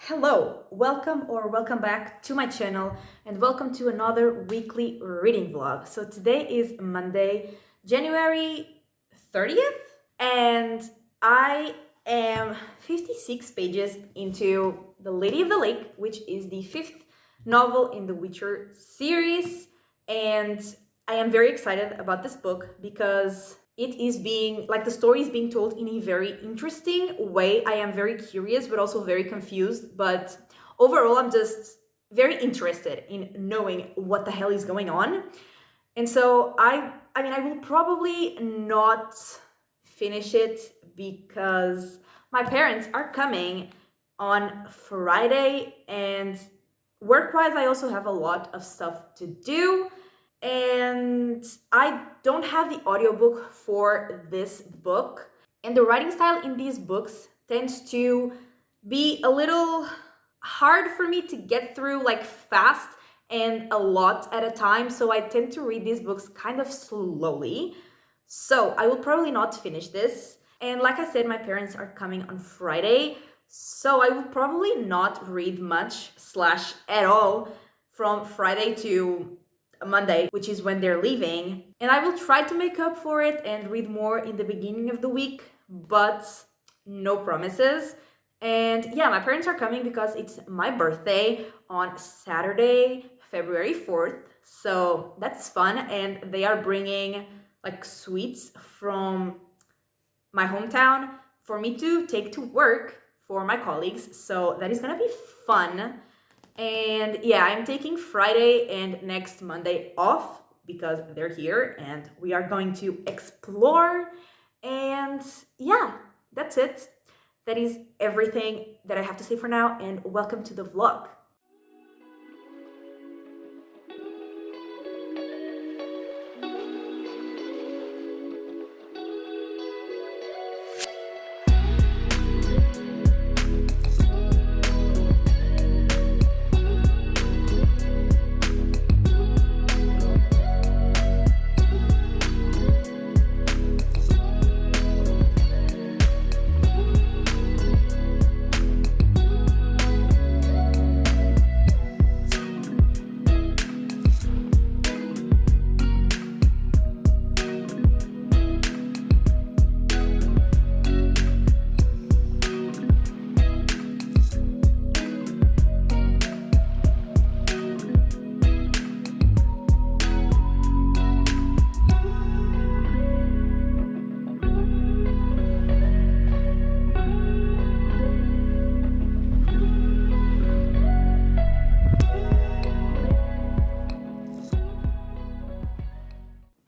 Hello, welcome back to my channel and welcome to another weekly reading vlog. So today is Monday, January 30th, and I am 56 pages into The Lady of the Lake, which is the fifth novel in the Witcher series, and I am very excited about this book because it is being, like, the story is being told in a very interesting way. I am very curious, but also very confused. But overall, I'm just very interested in knowing what the hell is going on. And so I will probably not finish it because my parents are coming on Friday, and work-wise, I also have a lot of stuff to do. And I don't have the audiobook for this book. And the writing style in these books tends to be a little hard for me to get through, like, fast and a lot at a time. So I tend to read these books kind of slowly. So I will probably not finish this. And like I said, my parents are coming on Friday. So I will probably not read much slash at all from Friday to Monday, which is when they're leaving. And I will try to make up for it and read more in the beginning of the week, but no promises. And yeah, my parents are coming because it's my birthday on Saturday, February 4th. So that's fun. And they are bringing, like, sweets from my hometown for me to take to work for my colleagues. So that is gonna be fun. And yeah, I'm taking Friday and next Monday off because they're here and we are going to explore. And yeah, that's it. That is everything that I have to say for now, and welcome to the vlog.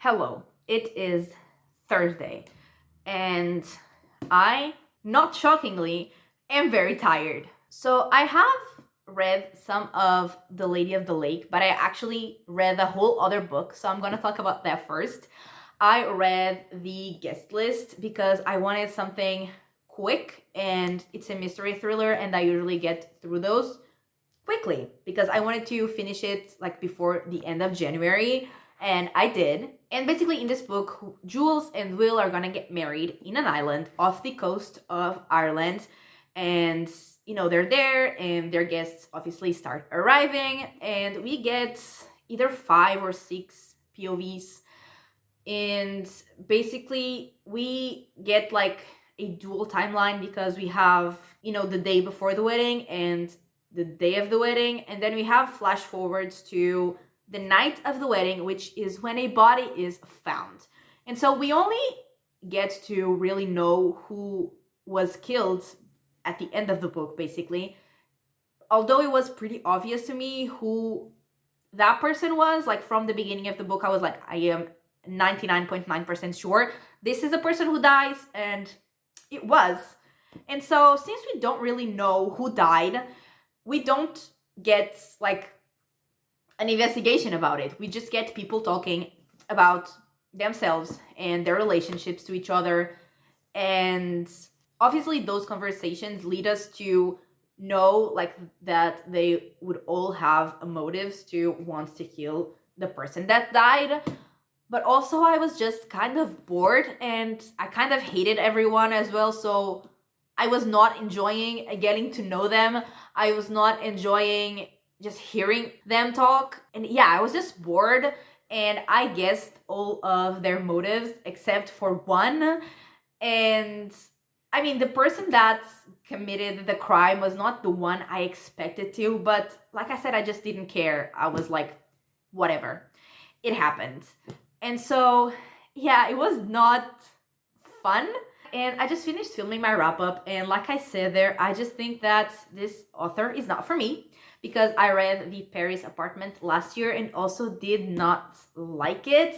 Hello, it is Thursday, and I, not shockingly, am very tired. So I have read some of The Lady of the Lake, but I actually read the whole other book, so I'm gonna talk about that first. I read the guest list because I wanted something quick, and it's a mystery thriller, and I usually get through those quickly because I wanted to finish it, like, before the end of January, and I did. And basically in this book, Jules and Will are gonna get married in an island off the coast of Ireland, and they're there and their guests obviously start arriving, and we get either 5 or 6 POVs, and basically we get like a dual timeline because we have the day before the wedding and the day of the wedding, and then we have flash forwards to the night of the wedding, which is when a body is found. And so we only get to really know who was killed at the end of the book, basically. Although it was pretty obvious to me who that person was, like, from the beginning of the book, I was like, I am 99.9% sure this is the person who dies, and it was. And so since we don't really know who died, we don't get, like, an investigation about it. We just get people talking about themselves and their relationships to each other. And obviously those conversations lead us to know, like, that they would all have motives to want to kill the person that died. But also I was just kind of bored and I kind of hated everyone as well. So I was not enjoying getting to know them. I was not enjoying just hearing them talk. And yeah, I was just bored, and I guessed all of their motives except for one. And I mean, the person that committed the crime was not the one I expected to, but like I said, I just didn't care. I was like, whatever. It happened. And so, yeah, it was not fun. And I just finished filming my wrap up. And like I said there, I just think that this author is not for me because I read The Paris Apartment last year and also did not like it.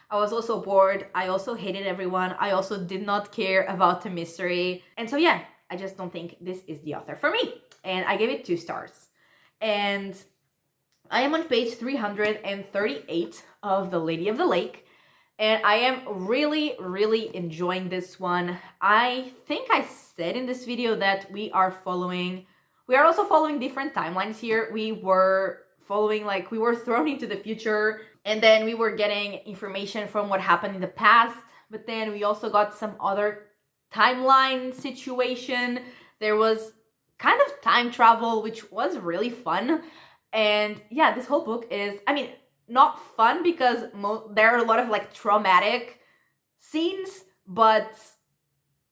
I was also bored. I also hated everyone. I also did not care about the mystery. And so, yeah, I just don't think this is the author for me. And I gave it 2 stars. And I am on page 338 of The Lady of the Lake. And I am really, really enjoying this one. I think I said in this video that we are also following different timelines here. We were thrown into the future, and then we were getting information from what happened in the past, but then we also got some other timeline situation. There was kind of time travel, which was really fun. And yeah, this whole book is, I mean, not fun because there are a lot of like traumatic scenes, but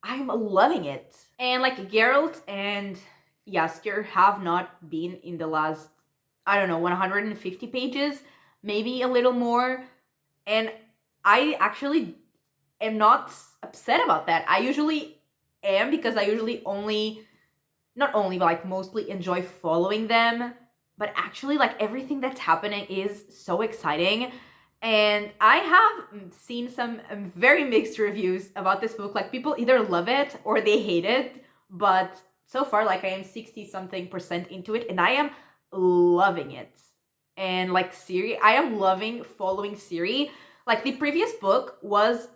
I'm loving it. And like Geralt and Jaskier have not been in the last, I don't know, 150 pages, maybe a little more. And I actually am not upset about that. I usually am because I usually mostly enjoy following them. But actually, like, everything that's happening is so exciting. And I have seen some very mixed reviews about this book. Like, people either love it or they hate it. But so far, like, I am 60-something% into it. And I am loving it. And, like, Ciri, I am loving following Ciri. Like, the previous book was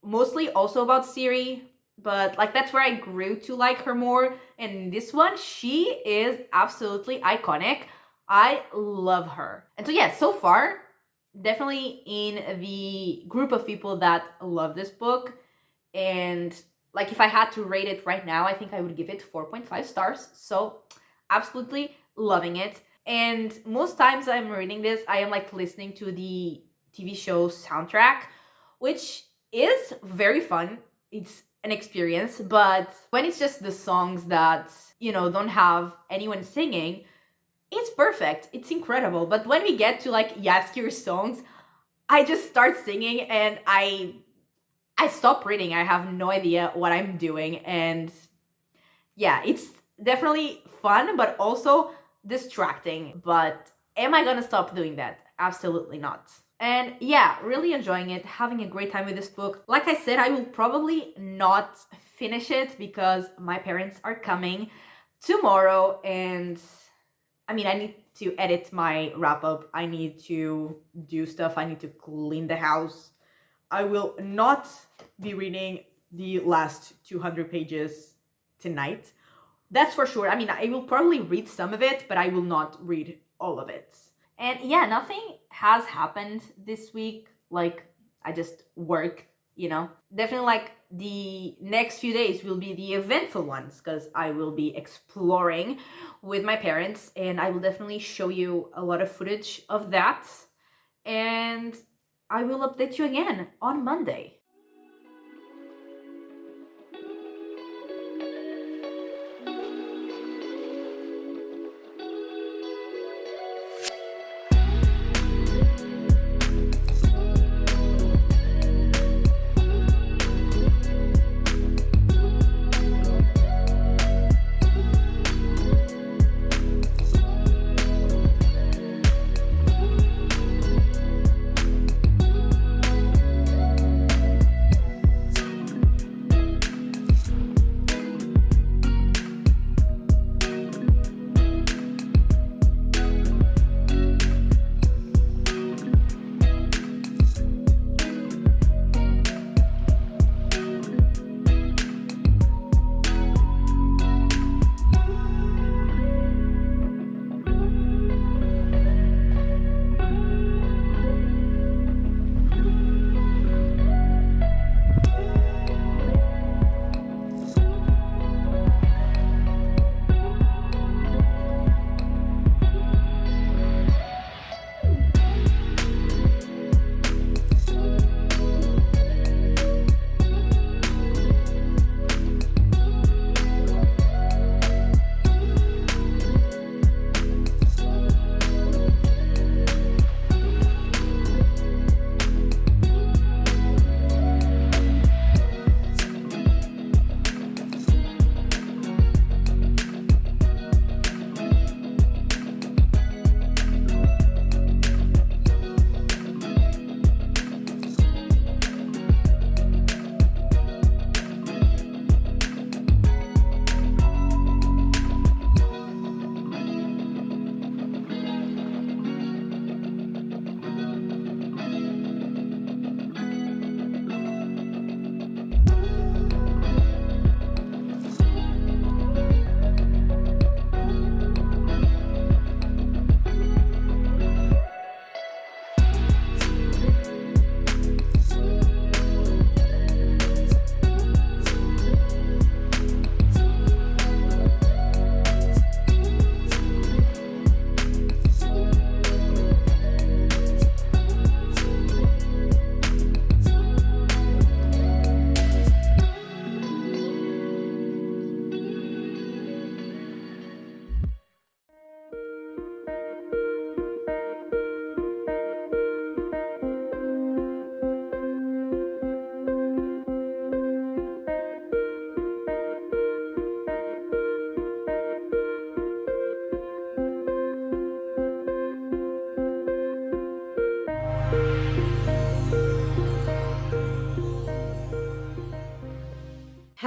mostly also about Ciri. But, like, that's where I grew to like her more. And this one, she is absolutely iconic. I love her. And so, yeah, so far, definitely in the group of people that love this book. And, like, if I had to rate it right now, I think I would give it 4.5 stars. So, absolutely loving it. And most times I'm reading this, I am, like, listening to the TV show soundtrack, which is very fun. It's an experience, but when it's just the songs that, you know, don't have anyone singing, it's perfect. It's incredible. But when we get to like Jaskier's songs, I just start singing and I stop reading. I have no idea what I'm doing. And yeah, it's definitely fun, but also distracting. But am I gonna stop doing that? Absolutely not. And yeah, really enjoying it, having a great time with this book. Like I said, I will probably not finish it because my parents are coming tomorrow. And I mean, I need to edit my wrap up. I need to do stuff. I need to clean the house. I will not be reading the last 200 pages tonight. That's for sure. I mean, I will probably read some of it, but I will not read all of it. And yeah, nothing has happened this week. Like, I just work, you know. Definitely, like, the next few days will be the eventful ones because I will be exploring with my parents, and I will definitely show you a lot of footage of that. And I will update you again on Monday.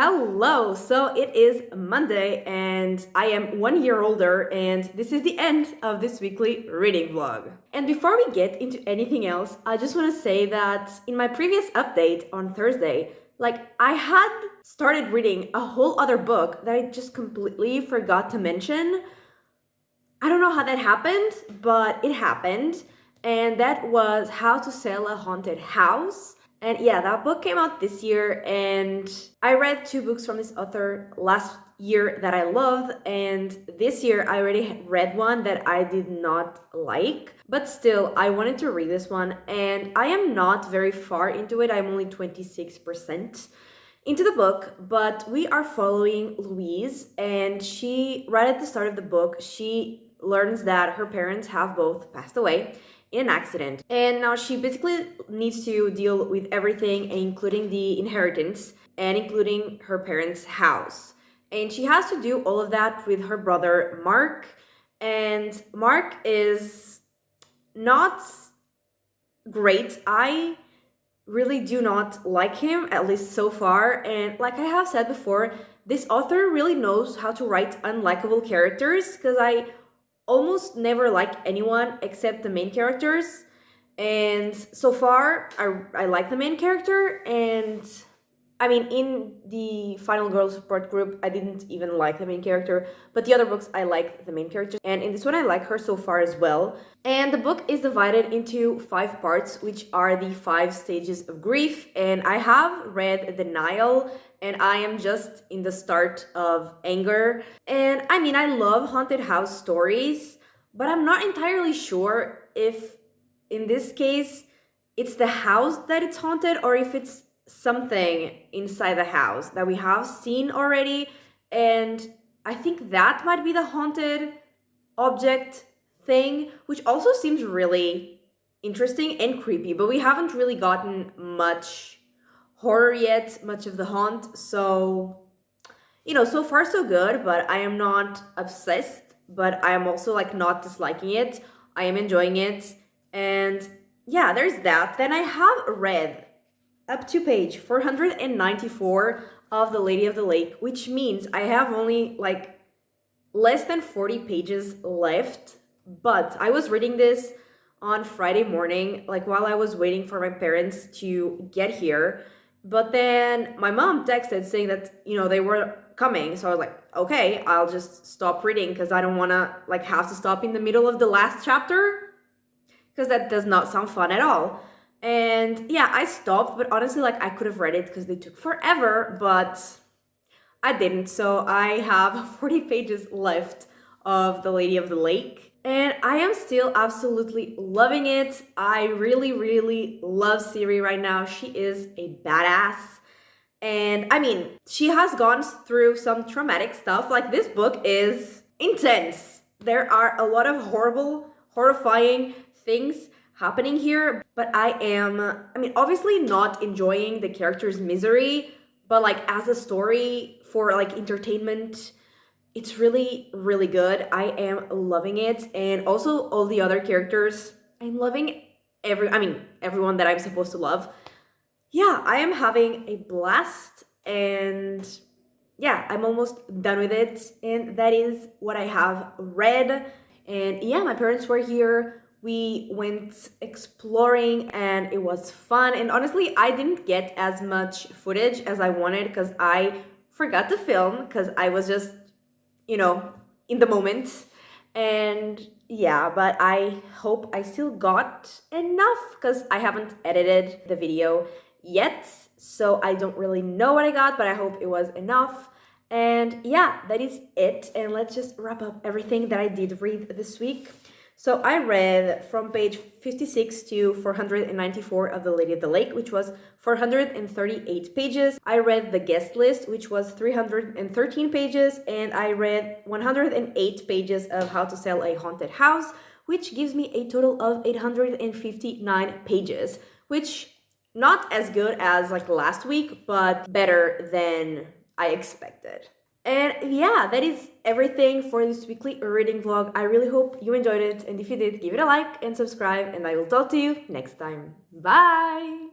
Hello! So it is Monday and I am 1 year older, and this is the end of this weekly reading vlog. And before we get into anything else, I just want to say that in my previous update on Thursday, I had started reading a whole other book that I just completely forgot to mention. I don't know how that happened, but it happened, and that was How to Sell a Haunted House. And yeah, that book came out this year, and I read 2 books from this author last year that I loved, and this year I already read one that I did not like, but still I wanted to read this one, and I am not very far into it. I'm only 26% into the book, but we are following Louise, and she, right at the start of the book, she learns that her parents have both passed away in an accident, and now she basically needs to deal with everything, including the inheritance and including her parents' house. And she has to do all of that with her brother Mark, and Mark is not great. I really do not like him, at least so far, and like I have said before, this author really knows how to write unlikable characters, because I almost never like anyone except the main characters, and so far I like the main character. And I mean, in the Final Girl support group I didn't even like the main character, but the other books I like the main character, and in this one I like her so far as well. And the book is divided into 5 parts, which are the 5 stages of grief, and I have read Denial, and I am just in the start of Anger. And I mean, I love haunted house stories, but I'm not entirely sure if in this case it's the house that it's haunted, or if it's something inside the house that we have seen already. And I think that might be the haunted object thing, which also seems really interesting and creepy, but we haven't really gotten much horror yet, much of the haunt. So, so far so good, but I am not obsessed, but I am also not disliking it. I am enjoying it. And yeah, there's that. Then I have read up to page 494 of The Lady of the Lake, which means I have only less than 40 pages left. But I was reading this on Friday morning, while I was waiting for my parents to get here. But then my mom texted saying that, they were coming. So I was like, okay, I'll just stop reading, because I don't want to have to stop in the middle of the last chapter, because that does not sound fun at all. And yeah, I stopped, but honestly, I could have read it because they took forever, but I didn't. So I have 40 pages left of The Lady of the Lake, and I am still absolutely loving it. I really, really love Siri right now. She is a badass. And I mean, she has gone through some traumatic stuff. This book is intense. There are a lot of horrifying things happening here, but I mean, obviously not enjoying the character's misery, but as a story for entertainment, it's really, really good. I am loving it. And also all the other characters, I'm loving everyone that I'm supposed to love. Yeah, I am having a blast, and yeah, I'm almost done with it, and that is what I have read. And yeah, my parents were here. We went exploring, and it was fun. And honestly, I didn't get as much footage as I wanted, because I forgot to film, because I was just, in the moment. And yeah, but I hope I still got enough, because I haven't edited the video yet, so I don't really know what I got, but I hope it was enough. And yeah, that is it. And let's just wrap up everything that I did read this week. So I read from page 56 to 494 of The Lady of the Lake, which was 438 pages. I read The Guest List, which was 313 pages, and I read 108 pages of How to Sell a Haunted House, which gives me a total of 859 pages, which not as good as last week, but better than I expected. And yeah, that is everything for this weekly reading vlog. I really hope you enjoyed it, and if you did, give it a like and subscribe, and I will talk to you next time. Bye!